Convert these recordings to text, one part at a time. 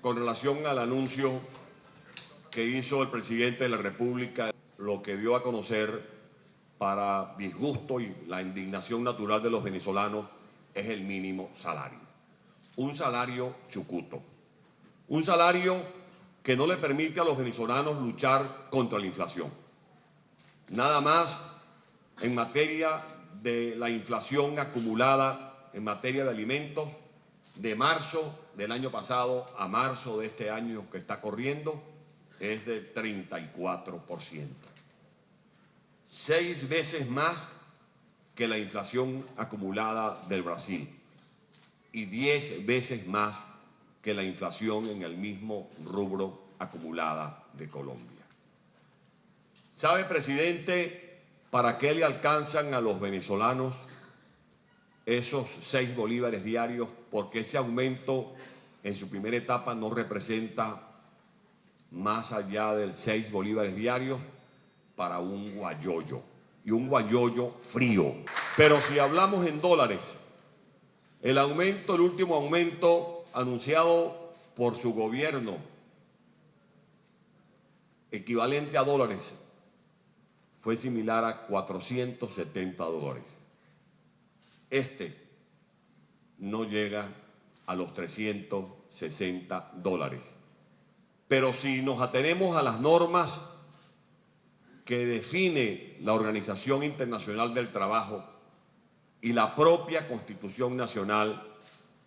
con relación al anuncio que hizo el presidente de la República, lo que dio a conocer para disgusto y la indignación natural de los venezolanos es el mínimo salario. Un salario chucuto, un salario que no le permite a los venezolanos luchar contra la inflación. Nada más en materia de la inflación acumulada en materia de alimentos, de marzo del año pasado a marzo de este año que está corriendo, es del 34%. 6 veces más que la inflación acumulada del Brasil y 10 veces más que la inflación en el mismo rubro acumulada de Colombia. ¿Sabe, presidente, para qué le alcanzan a los venezolanos esos 6 bolívares diarios? Porque ese aumento en su primera etapa no representa más allá del 6 bolívares diarios para un guayoyo, y un guayoyo frío. Pero si hablamos en dólares, el último aumento anunciado por su gobierno, equivalente a dólares, fue similar a 470 dólares. Este no llega a los 360 dólares. Pero si nos atenemos a las normas que define la Organización Internacional del Trabajo y la propia Constitución Nacional,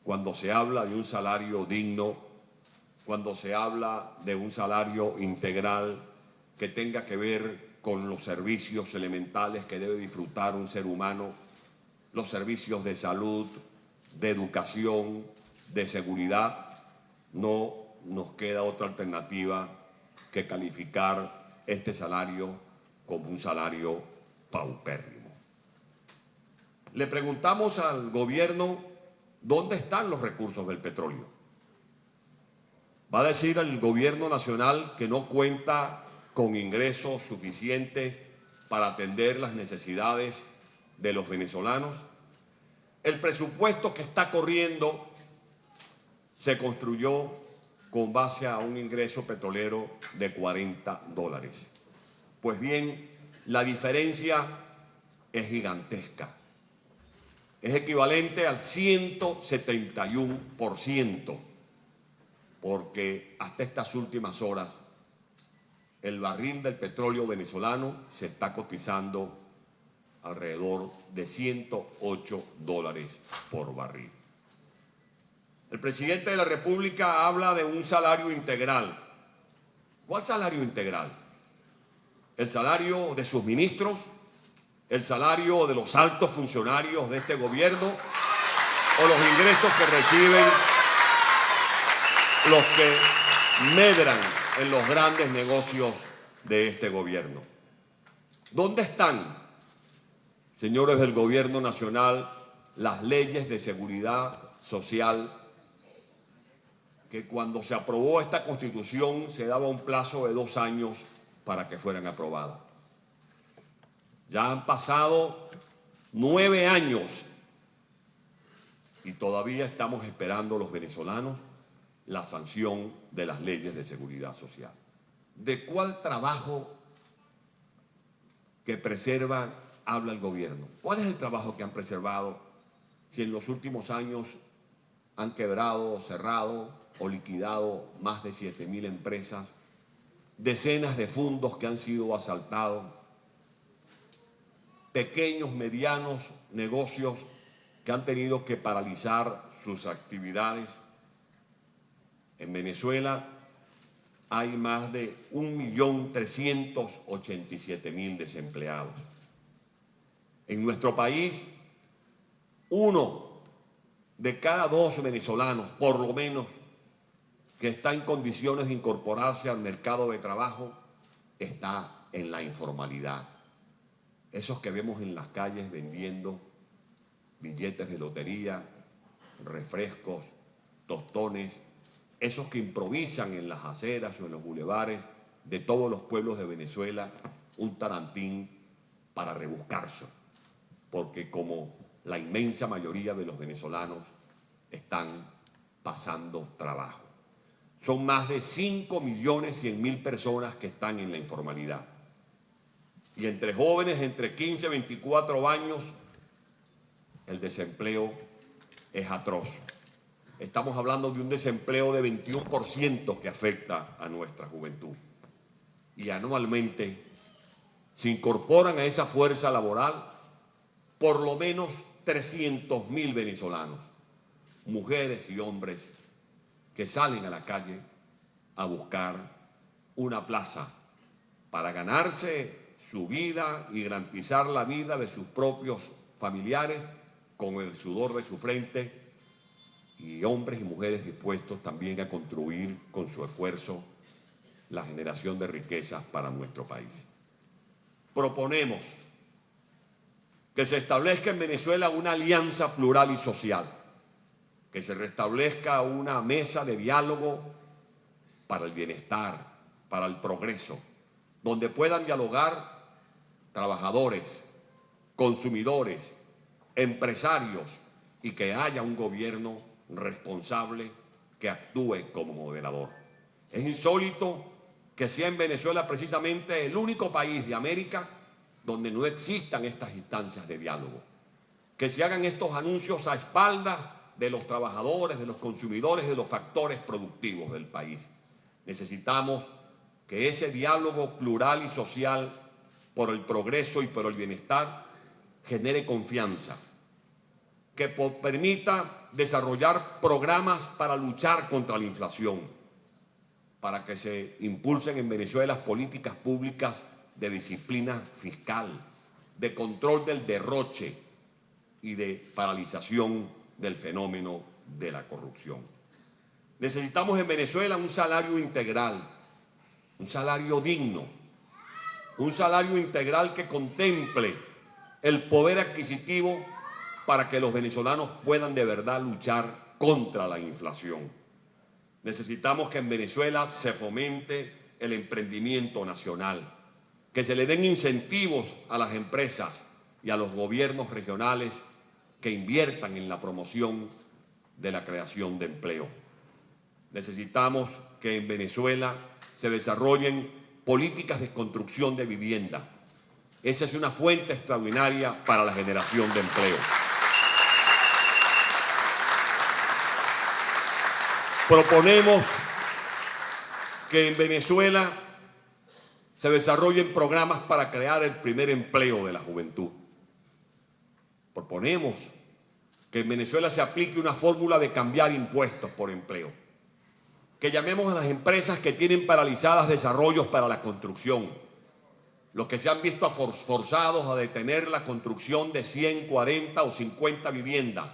cuando se habla de un salario digno, cuando se habla de un salario integral que tenga que ver con los servicios elementales que debe disfrutar un ser humano, los servicios de salud, de educación, de seguridad, no nos queda otra alternativa que calificar este salario como un salario paupérrimo. Le preguntamos al gobierno dónde están los recursos del petróleo. Va a decir el gobierno nacional que no cuenta con ingresos suficientes para atender las necesidades de los venezolanos. El presupuesto que está corriendo se construyó con base a un ingreso petrolero de 40 dólares. Pues bien, la diferencia es gigantesca. Es equivalente al 171%, porque hasta estas últimas horas el barril del petróleo venezolano se está cotizando alrededor de 108 dólares por barril. El presidente de la República habla de un salario integral. ¿Cuál salario integral? ¿El salario de sus ministros? ¿El salario de los altos funcionarios de este gobierno? ¿O los ingresos que reciben los que medran en los grandes negocios de este gobierno? ¿Dónde están, señores del gobierno nacional, las leyes de seguridad social que cuando se aprobó esta Constitución se daba un plazo de 2 años para que fueran aprobadas? Ya han pasado 9 años y todavía estamos esperando los venezolanos la sanción de las leyes de seguridad social. ¿De cuál trabajo que preserva habla el gobierno? ¿Cuál es el trabajo que han preservado si en los últimos años han quebrado, cerrado o liquidado más de 7.000 empresas, decenas de fondos que han sido asaltados, pequeños, medianos negocios que han tenido que paralizar sus actividades? En Venezuela hay más de 1.387.000 desempleados. En nuestro país, 1 de cada 2 venezolanos, por lo menos, que está en condiciones de incorporarse al mercado de trabajo, está en la informalidad. Esos que vemos en las calles vendiendo billetes de lotería, refrescos, tostones, esos que improvisan en las aceras o en los bulevares de todos los pueblos de Venezuela un tarantín para rebuscarse, porque como la inmensa mayoría de los venezolanos están pasando trabajo. Son más de 5.100.000 personas que están en la informalidad. Y entre jóvenes entre 15 y 24 años, el desempleo es atroz. Estamos hablando de un desempleo de 21% que afecta a nuestra juventud. Y anualmente se incorporan a esa fuerza laboral por lo menos 300.000 venezolanos, mujeres y hombres que salen a la calle a buscar una plaza para ganarse su vida y garantizar la vida de sus propios familiares con el sudor de su frente, y hombres y mujeres dispuestos también a contribuir con su esfuerzo la generación de riquezas para nuestro país. Proponemos que se establezca en Venezuela una alianza plural y social, que se restablezca una mesa de diálogo para el bienestar, para el progreso, donde puedan dialogar trabajadores, consumidores, empresarios, y que haya un gobierno responsable que actúe como moderador. Es insólito que sea en Venezuela precisamente el único país de América donde no existan estas instancias de diálogo, que se hagan estos anuncios a espaldas de los trabajadores, de los consumidores, de los factores productivos del país. Necesitamos que ese diálogo plural y social por el progreso y por el bienestar genere confianza, que permita desarrollar programas para luchar contra la inflación, para que se impulsen en Venezuela políticas públicas de disciplina fiscal, de control del derroche y de paralización del fenómeno de la corrupción. Necesitamos en Venezuela un salario integral, un salario digno, un salario integral que contemple el poder adquisitivo para que los venezolanos puedan de verdad luchar contra la inflación. Necesitamos que en Venezuela se fomente el emprendimiento nacional, que se le den incentivos a las empresas y a los gobiernos regionales que inviertan en la promoción de la creación de empleo. Necesitamos que en Venezuela se desarrollen políticas de construcción de vivienda. Esa es una fuente extraordinaria para la generación de empleo. Proponemos que en Venezuela se desarrollen programas para crear el primer empleo de la juventud. Proponemos que en Venezuela se aplique una fórmula de cambiar impuestos por empleo. Que llamemos a las empresas que tienen paralizadas desarrollos para la construcción, los que se han visto forzados a detener la construcción de 100, 40 o 50 viviendas,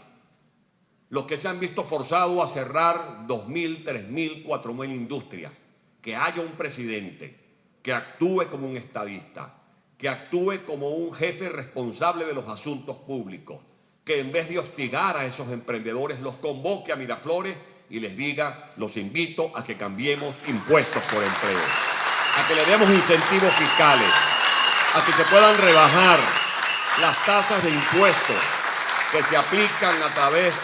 los que se han visto forzados a cerrar 2.000, 3.000, 4.000 industrias, que haya un presidente que actúe como un estadista, que actúe como un jefe responsable de los asuntos públicos, que en vez de hostigar a esos emprendedores los convoque a Miraflores y les diga: los invito a que cambiemos impuestos por empleo, a que le demos incentivos fiscales, a que se puedan rebajar las tasas de impuestos que se aplican a través,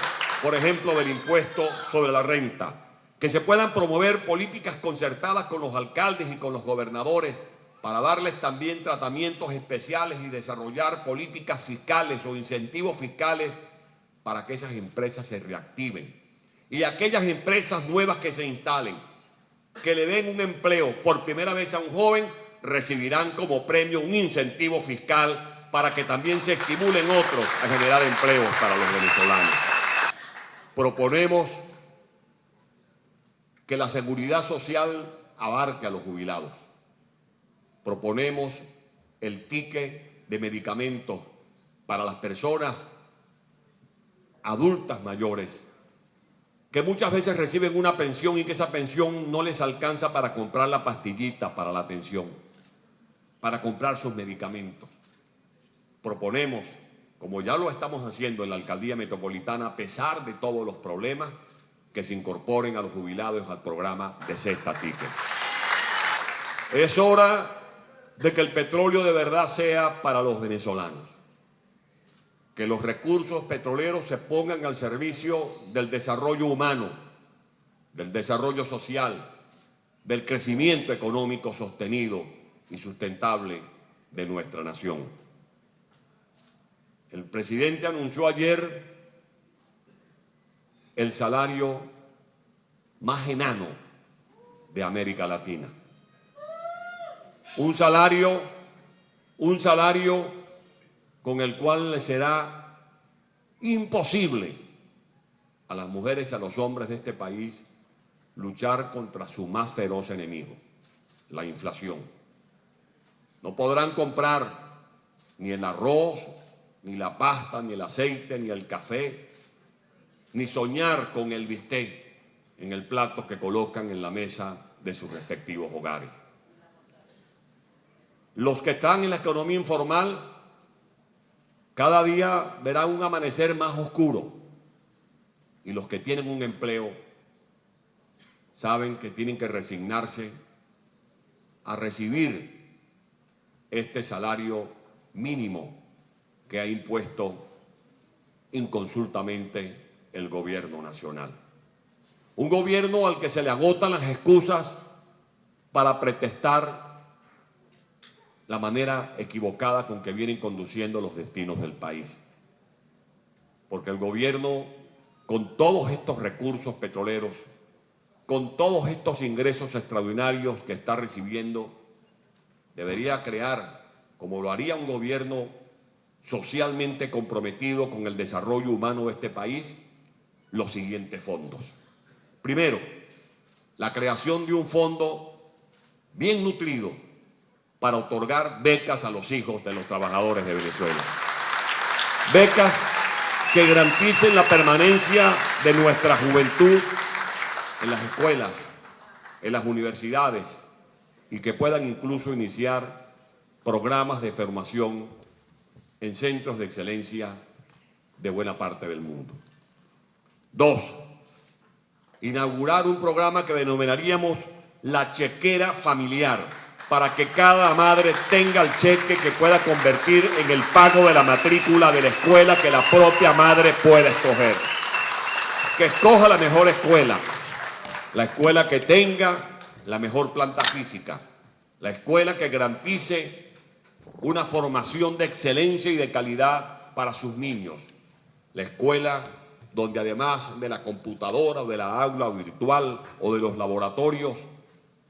por ejemplo, del impuesto sobre la renta, que se puedan promover políticas concertadas con los alcaldes y con los gobernadores para darles también tratamientos especiales y desarrollar políticas fiscales o incentivos fiscales para que esas empresas se reactiven. Y aquellas empresas nuevas que se instalen, que le den un empleo por primera vez a un joven, recibirán como premio un incentivo fiscal para que también se estimulen otros a generar empleos para los venezolanos. Proponemos que la seguridad social abarque a los jubilados. Proponemos el ticket de medicamentos para las personas adultas mayores, que muchas veces reciben una pensión y que esa pensión no les alcanza para comprar la pastillita para la atención, para comprar sus medicamentos. Proponemos, como ya lo estamos haciendo en la Alcaldía Metropolitana, a pesar de todos los problemas, que se incorporen a los jubilados al programa de Cesta Ticket. Es hora de que el petróleo de verdad sea para los venezolanos, que los recursos petroleros se pongan al servicio del desarrollo humano, del desarrollo social, del crecimiento económico sostenido y sustentable de nuestra nación. El presidente anunció ayer el salario más enano de América Latina. Un salario con el cual le será imposible a las mujeres y a los hombres de este país luchar contra su más feroz enemigo, la inflación. No podrán comprar ni el arroz, ni la pasta, ni el aceite, ni el café, ni soñar con el bistec en el plato que colocan en la mesa de sus respectivos hogares. Los que están en la economía informal cada día verán un amanecer más oscuro, y los que tienen un empleo saben que tienen que resignarse a recibir este salario mínimo que ha impuesto inconsultamente el gobierno nacional. Un gobierno al que se le agotan las excusas para pretextar la manera equivocada con que vienen conduciendo los destinos del país. Porque el gobierno, con todos estos recursos petroleros, con todos estos ingresos extraordinarios que está recibiendo, debería crear, como lo haría un gobierno socialmente comprometido con el desarrollo humano de este país, los siguientes fondos. Primero, la creación de un fondo bien nutrido para otorgar becas a los hijos de los trabajadores de Venezuela. Becas que garanticen la permanencia de nuestra juventud en las escuelas, en las universidades, y que puedan incluso iniciar programas de formación en centros de excelencia de buena parte del mundo. 2. Inaugurar un programa que denominaríamos la chequera familiar, para que cada madre tenga el cheque que pueda convertir en el pago de la matrícula de la escuela que la propia madre pueda escoger. Que escoja la mejor escuela, la escuela que tenga la mejor planta física, la escuela que garantice una formación de excelencia y de calidad para sus niños, la escuela donde además de la computadora, o de la aula virtual o de los laboratorios,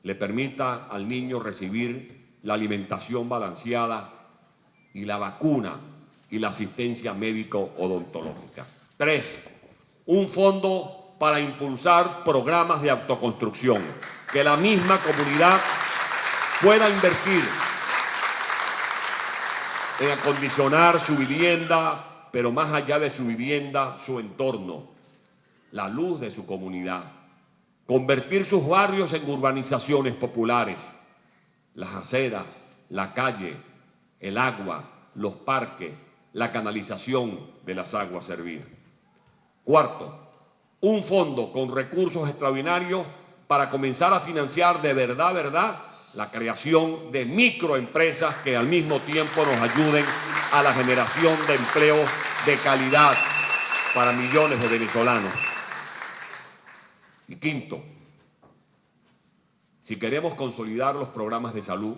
le permita al niño recibir la alimentación balanceada y la vacuna y la asistencia médico-odontológica. 3. Un fondo para impulsar programas de autoconstrucción, que la misma comunidad pueda invertir en acondicionar su vivienda, pero más allá de su vivienda, su entorno, la luz de su comunidad. Convertir sus barrios en urbanizaciones populares, las aceras, la calle, el agua, los parques, la canalización de las aguas servidas. 4. Un fondo con recursos extraordinarios para comenzar a financiar de verdad, la creación de microempresas que al mismo tiempo nos ayuden a la generación de empleos de calidad para millones de venezolanos. Y 5, si queremos consolidar los programas de salud,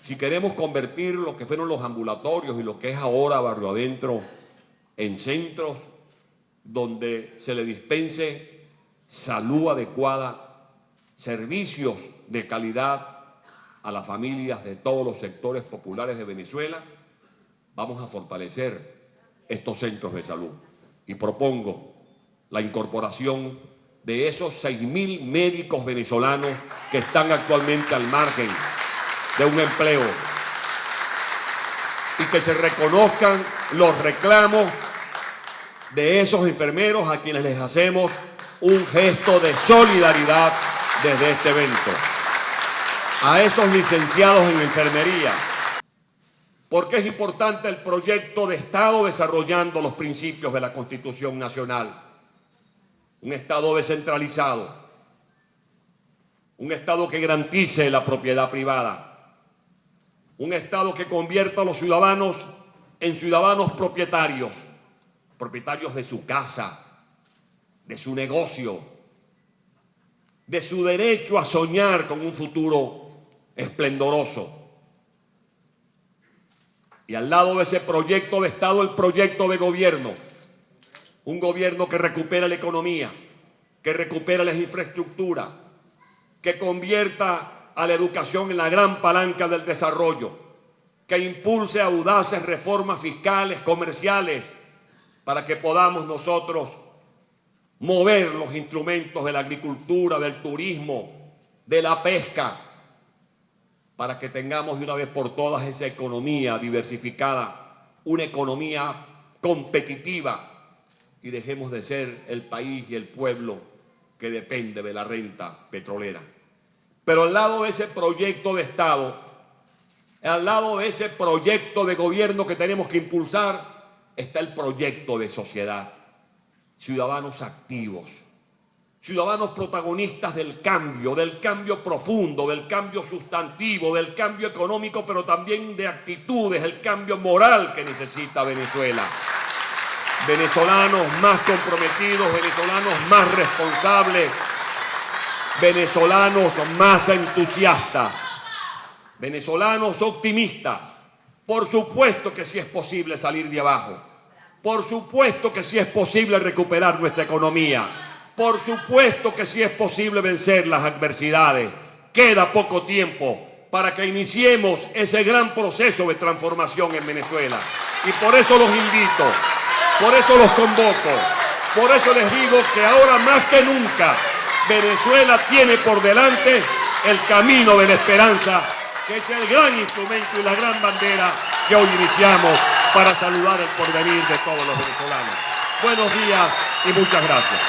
si queremos convertir lo que fueron los ambulatorios y lo que es ahora Barrio Adentro en centros donde se le dispense salud adecuada, servicios de calidad a las familias de todos los sectores populares de Venezuela, vamos a fortalecer estos centros de salud. Y propongo la incorporación de esos 6.000 médicos venezolanos que están actualmente al margen de un empleo y que se reconozcan los reclamos de esos enfermeros a quienes les hacemos un gesto de solidaridad desde este evento. A esos licenciados en enfermería, porque es importante el proyecto de Estado desarrollando los principios de la Constitución Nacional. Un Estado descentralizado, un Estado que garantice la propiedad privada, un Estado que convierta a los ciudadanos en ciudadanos propietarios, propietarios de su casa, de su negocio, de su derecho a soñar con un futuro esplendoroso. Y al lado de ese proyecto de Estado, el proyecto de gobierno. Un gobierno que recupera la economía, que recupera las infraestructuras, que convierta a la educación en la gran palanca del desarrollo, que impulse audaces reformas fiscales, comerciales, para que podamos nosotros mover los instrumentos de la agricultura, del turismo, de la pesca, para que tengamos de una vez por todas esa economía diversificada, una economía competitiva, y dejemos de ser el país y el pueblo que depende de la renta petrolera. Pero al lado de ese proyecto de Estado, al lado de ese proyecto de gobierno que tenemos que impulsar, está el proyecto de sociedad. Ciudadanos activos, ciudadanos protagonistas del cambio profundo, del cambio sustantivo, del cambio económico, pero también de actitudes, el cambio moral que necesita Venezuela. Venezolanos más comprometidos, venezolanos más responsables, venezolanos más entusiastas, venezolanos optimistas. Por supuesto que sí es posible salir de abajo. Por supuesto que sí es posible recuperar nuestra economía. Por supuesto que sí es posible vencer las adversidades. Queda poco tiempo para que iniciemos ese gran proceso de transformación en Venezuela. Y por eso los invito, por eso los convoco, por eso les digo que ahora más que nunca Venezuela tiene por delante el camino de la esperanza, que es el gran instrumento y la gran bandera que hoy iniciamos para saludar el porvenir de todos los venezolanos. Buenos días y muchas gracias.